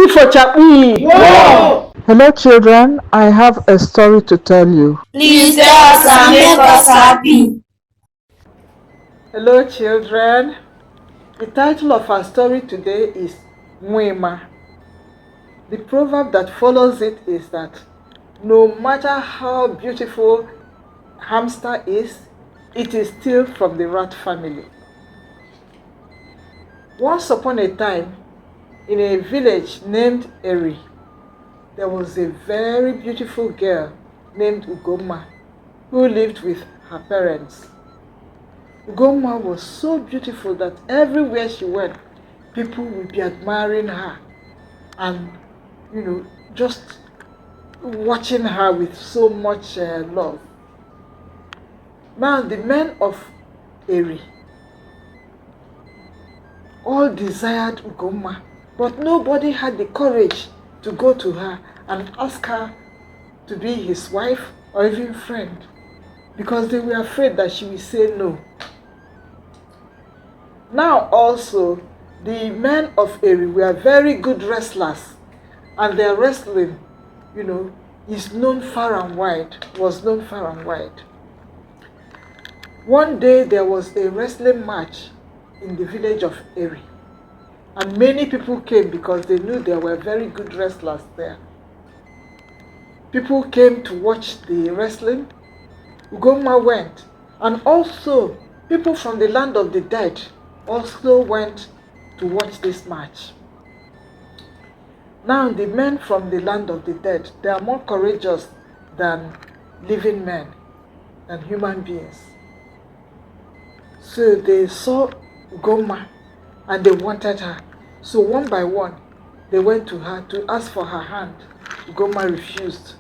for Chapi. Whoa! Hello children, I have a story to tell you. Please tell us and make us happy. Hello children. The title of our story today is Nw'Ima. The proverb that follows it is that no matter how beautiful hamster is, it is still from the rat family. Once upon a time, in a village named Eri, there was a very beautiful girl named Ugoma who lived with her parents. Ugoma was so beautiful that everywhere she went, people would be admiring her and, just watching her with so much love. Now, the men of Eri all desired Ugoma, but nobody had the courage to go to her and ask her to be his wife or even friend, because they were afraid that she would say no. Now also, the men of Eri were very good wrestlers, and their wrestling, is known far and wide, was known far and wide. One day there was a wrestling match in the village of Eri, and many people came because they knew there were very good wrestlers there. People came to watch the wrestling. Ugoma went, and also people from the land of the dead also went to watch this match. Now the men from the land of the dead, they are more courageous than living men, than human beings. So they saw Ugoma and they wanted her. So one by one, they went to her to ask for her hand. Ugoma refused.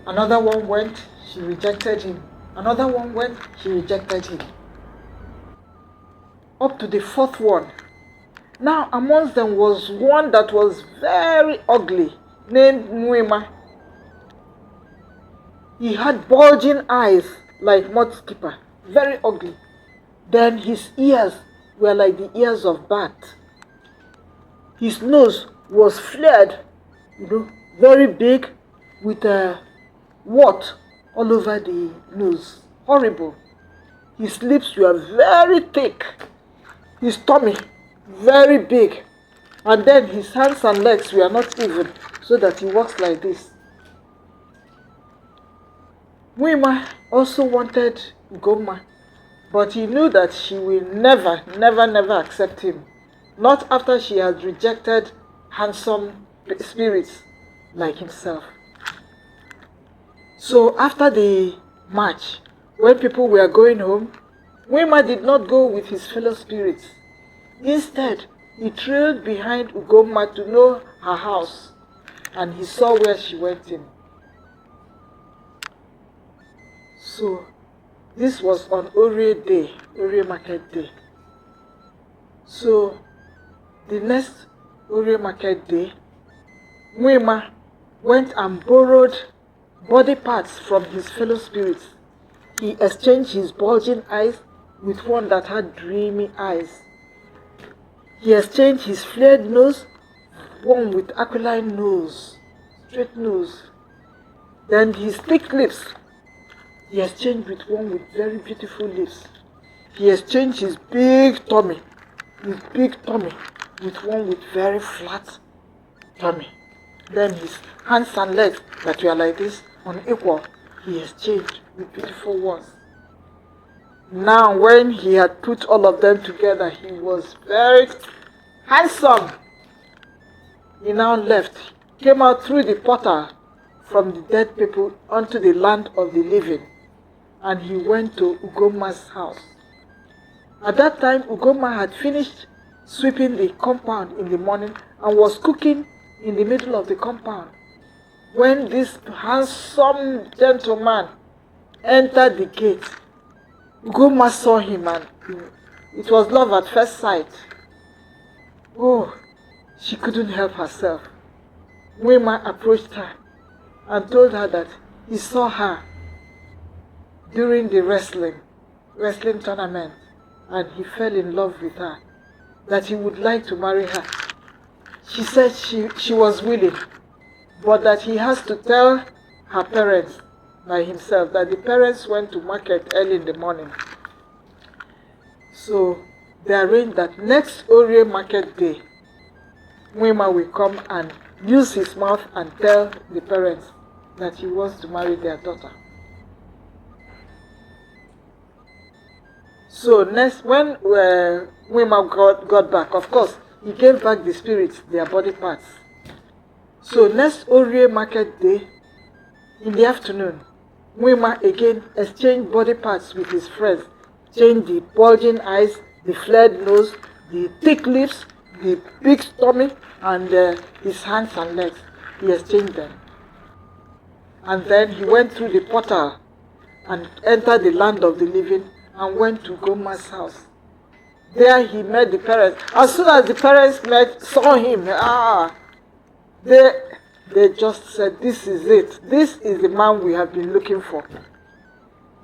Another one went, she rejected him. Another one went, she rejected him. Up to the fourth one. Now amongst them was one that was very ugly, named Nw'Ima. He had bulging eyes like mud skipper, very ugly. Then his ears were like the ears of bat. His nose was flared, very big, with a wart all over the nose. Horrible. His lips were very thick. His tummy very big. And then his hands and legs were not even, so that he walks like this. Nw'Ima also wanted Ugoma, but he knew that she will never, never, never accept him. Not after she had rejected handsome spirits like himself. So after the match, when people were going home, Nw'Ima did not go with his fellow spirits. Instead, he trailed behind Ugoma to know her house, and he saw where she went in. So, this was on Orie Day, Orie Market Day. So, the next Orie Market Day, Nw'Ima went and borrowed body parts from his fellow spirits. He exchanged his bulging eyes with one that had dreamy eyes. He exchanged his flared nose, one with aquiline nose, straight nose. Then his thick lips, he exchanged with one with very beautiful lips. He exchanged his big tummy with one with very flat tummy. Then his hands and legs that were like this, unequal, he exchanged with beautiful ones. Now when he had put all of them together, he was very handsome. He now left, came out through the portal from the dead people onto the land of the living, and he went to Ugoma's house. At that time, Ugoma had finished sweeping the compound in the morning and was cooking in the middle of the compound when this handsome gentleman entered the gate. Ugoma saw him and it was love at first sight. Oh, she couldn't help herself. Nw'Ima approached her and told her that he saw her during the wrestling tournament and he fell in love with her, that he would like to marry her. she said she was willing, but that he has to tell her parents by himself, that the parents went to market early in the morning. So they arranged that next Orie market day, Nw'Ima will come and use his mouth and tell the parents that he wants to marry their daughter. So next, when Nw'Ima got back, of course, he gave back the spirits, their body parts. So next Orie market day, in the afternoon, Nw'Ima again exchanged body parts with his friends, changed the bulging eyes, the flared nose, the thick lips, the big stomach, and his hands and legs. He exchanged them. And then he went through the portal and entered the land of the living and went to Goma's house. There he met the parents. As soon as the parents saw him, they just said, "This is it. This is the man we have been looking for."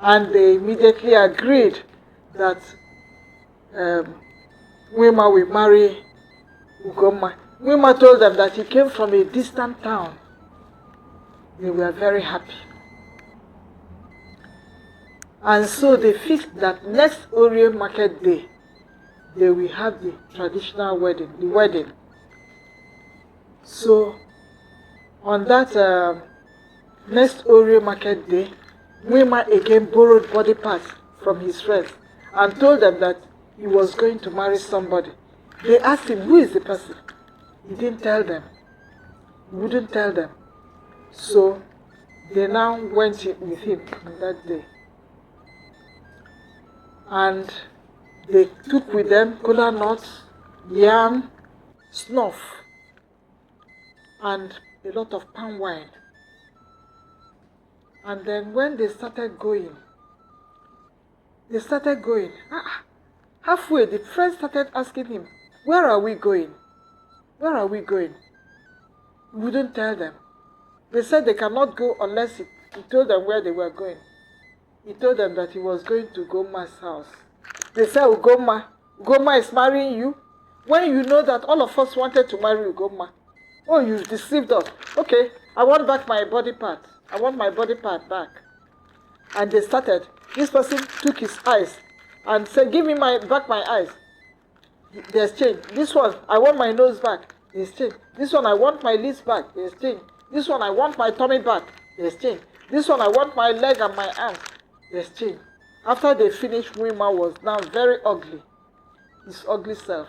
And they immediately agreed that Nw'Ima will marry Ugoma. Nw'Ima told them that he came from a distant town. They were very happy. And so they fixed that next Orie market day, they will have the traditional wedding, the wedding. So on that next Orie market day, Nw'Ima again borrowed body parts from his friends and told them that he was going to marry somebody. They asked him, who is the person? He didn't tell them. He wouldn't tell them. So they now went with him on that day. And they took with them kola nuts, yam, snuff, and a lot of palm wine. And then when they started going, halfway the friends started asking him, where are we going? Where are we going? He wouldn't tell them. They said they cannot go unless he told them where they were going. He told them that he was going to Goma's house. They said, Ugoma is marrying you? When you know that all of us wanted to marry Ugoma. Oh, you deceived us. Okay, I want back my body part. I want my body part back. And they started. This person took his eyes and said, give me back my eyes. They exchanged. This one, I want my nose back. They exchanged. This one, I want my lips back. They exchanged. This one, I want my tummy back. They exchanged. This one, I want my leg and my arms. They exchanged. After they finished, Nw'Ima was now very ugly. His ugly self.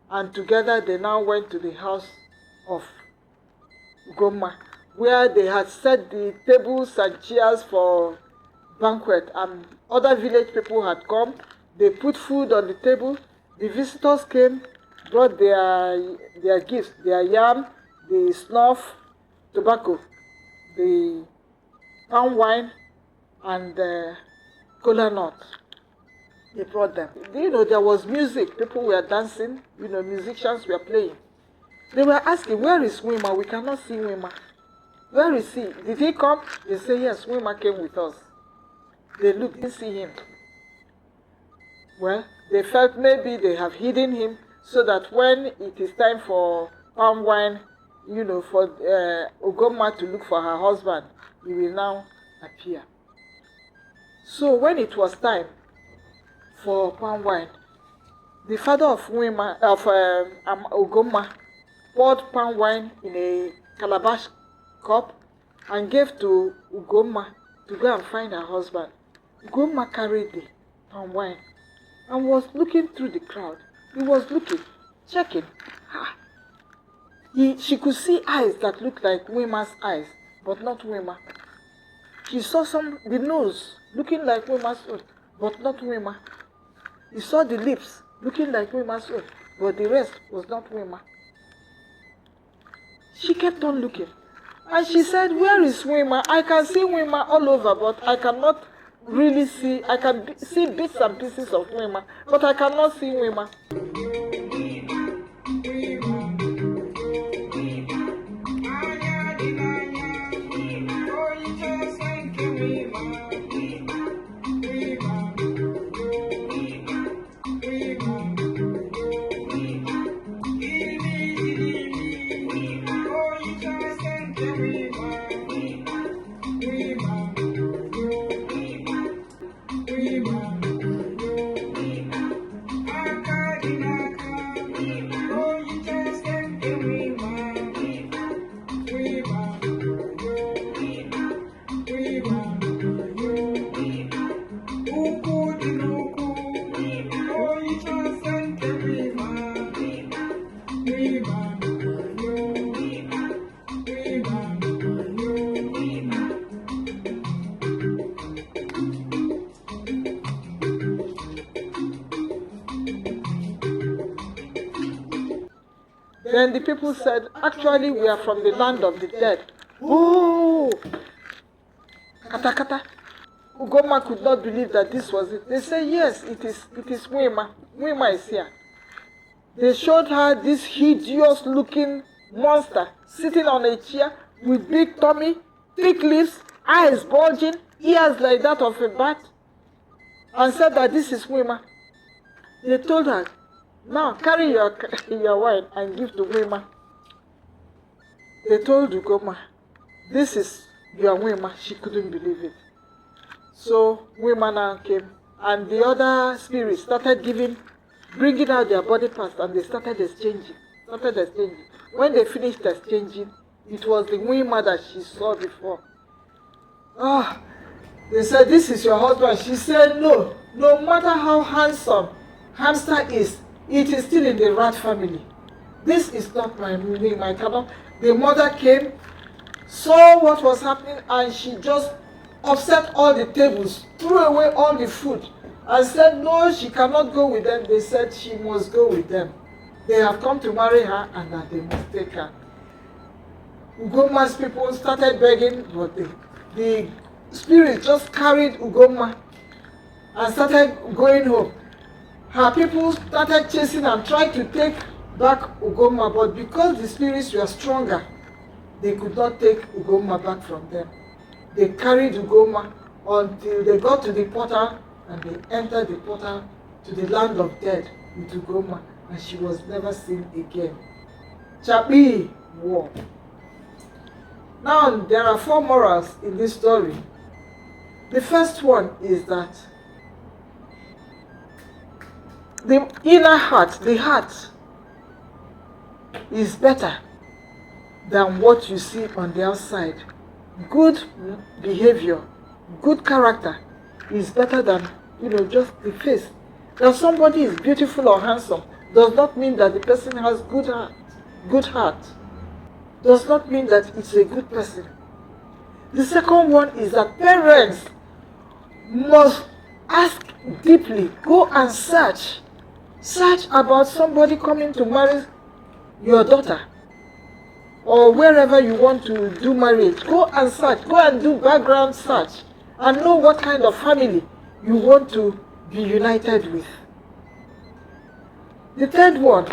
And together they now went to the house of Goma, where they had set the tables and chairs for banquet, and other village people had come. They put food on the table. The visitors came, brought their gifts, their yam, the snuff, tobacco, the palm wine, and the kola nut. They brought them. There was music. People were dancing. Musicians were playing. They were asking, where is Nw'Ima? We cannot see Nw'Ima. Where is he? Did he come? They say, yes, Nw'Ima came with us. They looked, didn't see him. Well, they felt maybe they have hidden him so that when it is time for palm wine, for Ugoma to look for her husband, he will now appear. So when it was time for palm wine, the father of Ugoma poured palm wine in a calabash cup and gave to Ugoma to go and find her husband. Ugoma carried the palm wine and was looking through the crowd. He was looking, checking. She could see eyes that looked like Nw'ima's eyes, but not Nw'Ima. She saw the nose looking like Nw'ima's own, but not Nw'Ima. He saw the lips looking like Nw'ima's own, but the rest was not Nw'Ima. She kept on looking. And she said, where is Nw'Ima? I can see Nw'Ima all over, but I cannot really see. I can see bits and pieces of Nw'Ima, but I cannot see Nw'Ima. Then the people said, actually, we are from the land of the dead. Oh! Kata kata. Ugoma could not believe that this was it. They said, yes, it is Nw'Ima. Nw'Ima is here. They showed her this hideous looking monster sitting on a chair with big tummy, thick lips, eyes bulging, ears like that of a bat, and said that this is Nw'Ima. They told her, now carry your wine and give to Nw'Ima. They told Ugoma, this is your Nw'Ima. She couldn't believe it. So Nw'Ima now came, and the other spirits started bringing out their body parts, and they started exchanging. When they finished exchanging, it was the Nw'Ima that she saw before. They said, this is your husband. She said, no. No matter how handsome hamster is, it is still in the rat family. This is not my Nw'Ima. The mother came, saw what was happening, and she just upset all the tables, threw away all the food, and said, no, she cannot go with them. They said she must go with them. They have come to marry her, and that they must take her. Ugoma's people started begging, but the spirit just carried Ugoma and started going home. Her people started chasing and tried to take back Ugoma, but because the spirits were stronger, they could not take Ugoma back from them. They carried Ugoma until they got to the portal, and they entered the portal to the land of dead with Ugoma, and she was never seen again. Chapi war. Now there are 4 morals in this story. The first one is that the inner heart, the heart, is better than what you see on the outside. Good behavior, good character is better than, just the face. That somebody is beautiful or handsome does not mean that the person has good heart. Does not mean that it's a good person. The second one is that parents must ask deeply, go and search about somebody coming to marry your daughter, or wherever you want to do marriage. Go and search, go and do background search, and know what kind of family you want to be united with. The third one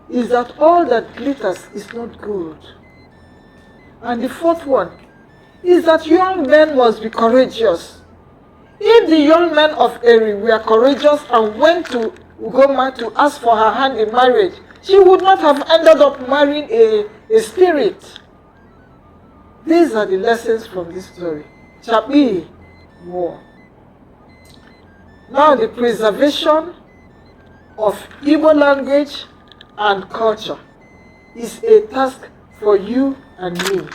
is that all that glitters is not gold. And the fourth one is that young men must be courageous. If the young men of Eri were courageous and went to Ugoma to ask for her hand in marriage, she would not have ended up marrying a spirit. These are the lessons from this story. Chapi war. Now the preservation of Igbo language and culture is a task for you and me.